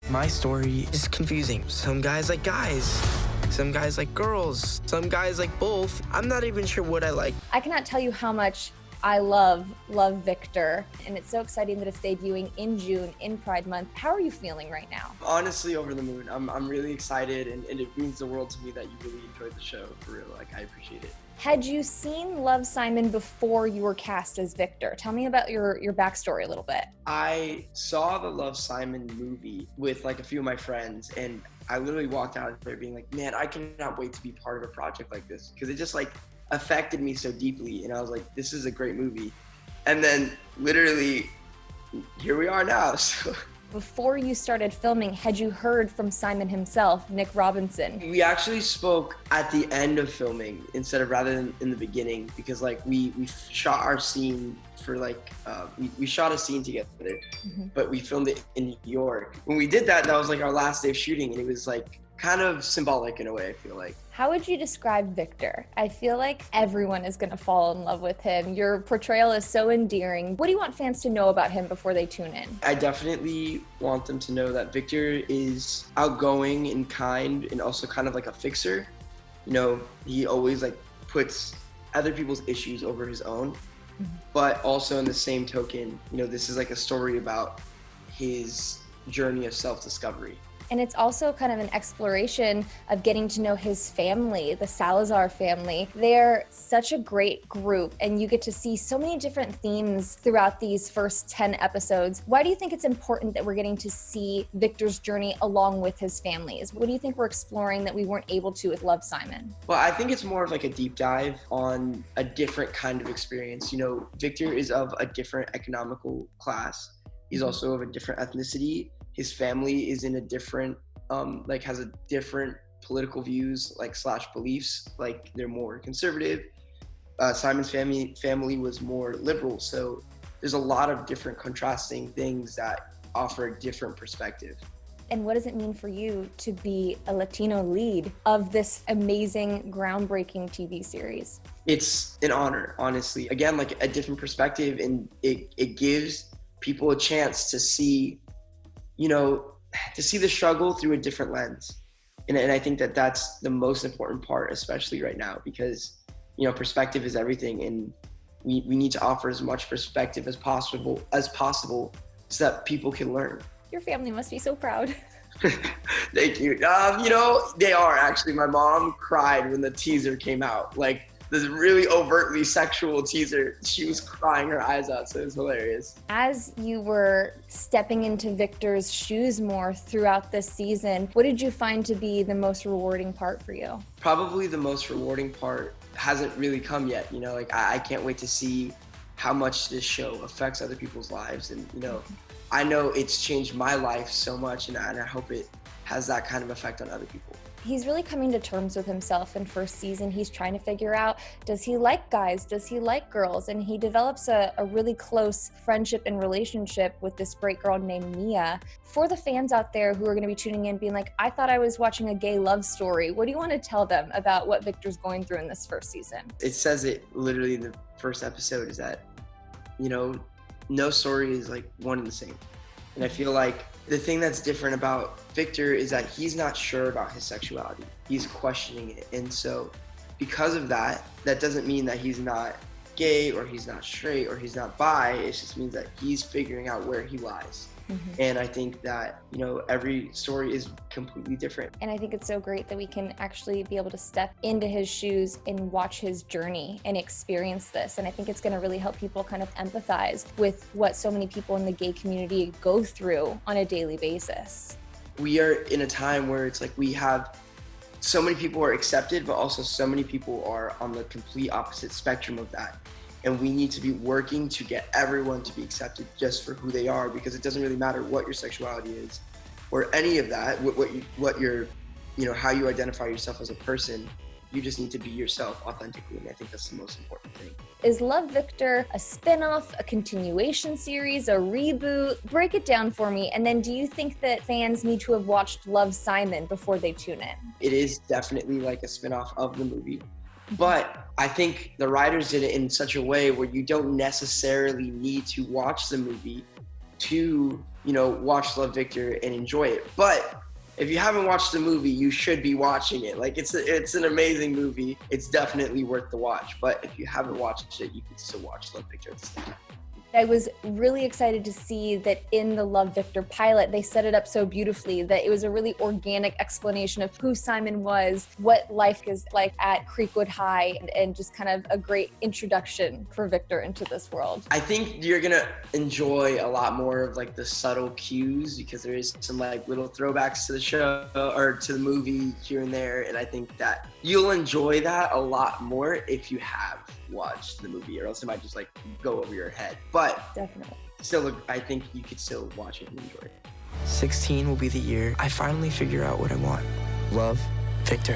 My story is confusing. Some guys like guys, some guys like girls, some guys like both. I'm not even sure what I like. I cannot tell you how much I love Victor, and it's so exciting that it's debuting in June, in Pride Month. How are you feeling right now? Honestly, over the moon. I'm really excited, and it means the world to me that you really enjoyed the show, for real. Like, I appreciate it. Had you seen Love, Simon before you were cast as Victor? Tell me about your backstory a little bit. I saw the Love, Simon movie with like a few of my friends, and I literally walked out of there being like, man, I cannot wait to be part of a project like this, because it just like affected me so deeply, and I was like, this is a great movie. And then literally, here we are now. So Before you started filming, had you heard from Simon himself, Nick Robinson? we actually spoke at the end of filming rather than in the beginning, because like we shot our scene for like we shot a scene together, but we filmed it in New York. When we did that was like our last day of shooting, and it was like kind of symbolic in a way, I feel like. How would you describe Victor? I feel like everyone is gonna fall in love with him. Your portrayal is so endearing. What do you want fans to know about him before they tune in? I definitely want them to know that Victor is outgoing and kind, and also kind of like a fixer. You know, he always like puts other people's issues over his own, but also in the same token, you know, this is like a story about his journey of self-discovery. And it's also kind of an exploration of getting to know his family, the Salazar family. They're such a great group, and you get to see so many different themes throughout these first 10 episodes. Why do you think it's important that we're getting to see Victor's journey along with his families? What do you think we're exploring that we weren't able to with Love, Simon? Well, I think it's more of like a deep dive on a different kind of experience. You know, Victor is of a different economical class. He's also of a different ethnicity. His family is in a different, has a different political views, / beliefs. Like, they're more conservative. Simon's family was more liberal. So there's a lot of different contrasting things that offer a different perspective. And what does it mean for you to be a Latino lead of this amazing, groundbreaking TV series? It's an honor, honestly. Again, like a different perspective, and it gives people a chance to see, to see the struggle through a different lens. And I think that that's the most important part, especially right now, because, perspective is everything. And we need to offer as much perspective as possible so that people can learn. Your family must be so proud. Thank you. They are actually. My mom cried when the teaser came out. Like, this really overtly sexual teaser. She was crying her eyes out, so it was hilarious. As you were stepping into Victor's shoes more throughout this season, what did you find to be the most rewarding part for you? Probably the most rewarding part hasn't really come yet. I can't wait to see how much this show affects other people's lives. And, I know it's changed my life so much, and I hope it has that kind of effect on other people. He's really coming to terms with himself in first season. He's trying to figure out, does he like guys? Does he like girls? And he develops a really close friendship and relationship with this great girl named Mia. For the fans out there who are going to be tuning in being like, I thought I was watching a gay love story, what do you want to tell them about what Victor's going through in this first season? It says it literally in the first episode, is that, no story is like one and the same. And I feel like the thing that's different about Victor is that he's not sure about his sexuality. He's questioning it. And so because of that, that doesn't mean that he's not gay or he's not straight or he's not bi. It just means that he's figuring out where he lies. And I think that, every story is completely different. And I think it's so great that we can actually be able to step into his shoes and watch his journey and experience this. And I think it's going to really help people kind of empathize with what so many people in the gay community go through on a daily basis. We are in a time where it's like we have so many people are accepted, but also so many people are on the complete opposite spectrum of that. And we need to be working to get everyone to be accepted just for who they are, because it doesn't really matter what your sexuality is or any of that, how you identify yourself as a person. You just need to be yourself authentically, and I think that's the most important thing. Is Love, Victor a spin-off, a continuation series, a reboot? Break it down for me, and then do you think that fans need to have watched Love, Simon before they tune in? It is definitely like a spin-off of the movie. But I think the writers did it in such a way where you don't necessarily need to watch the movie to, watch Love, Victor and enjoy it. But if you haven't watched the movie, you should be watching it. Like, it's an amazing movie. It's definitely worth the watch. But if you haven't watched it, you can still watch Love, Victor at the same time. I was really excited to see that in the Love, Victor pilot, they set it up so beautifully that it was a really organic explanation of who Simon was, what life is like at Creekwood High, and just kind of a great introduction for Victor into this world. I think you're gonna enjoy a lot more of like the subtle cues, because there is some like little throwbacks to the show or to the movie here and there, and I think that you'll enjoy that a lot more if you have watched the movie, or else it might just like go over your head. But definitely, still, I think you could still watch it and enjoy it. 16 will be the year I finally figure out what I want. Love, Victor.